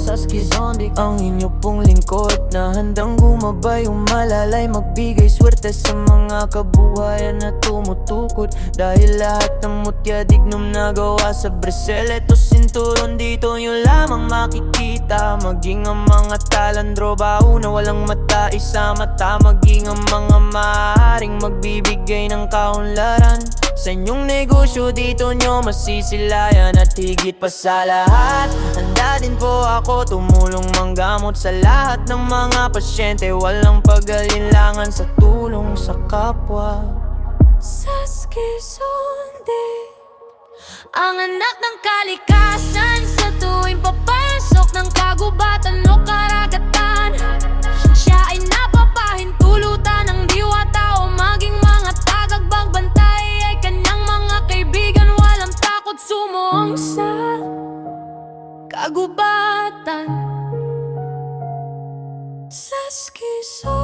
Saskizondik, ang inyo pong lingkod na handang gumabay, umalalay, magbigay swerte sa mga kabuhayan na tumutukod. Dahil lahat ng mutya dignum nagawa sa Brazil, eto sinturon dito nyo lamang makikita. Maging ang mga talandro, baho na walang mata, isa mata. Maging ang mga maaaring magbibigay ng kaunlaran sa inyong negosyo, dito nyo masisilayan. At higit pa sa lahat, handa din po ako tumulong manggamot sa lahat ng mga pasyente. Walang pag-alinlangan sa tulong sa kapwa. Saskizondik, ang anak ng kalikasan, sa tuwing papasok ng kagubatan o karagatan, siya ay napapahintulutan ng diwata o maging mga tagapagbantay ay kanyang mga kaibigan. Walang takot sumuong sa kagubatan. Saskizondik.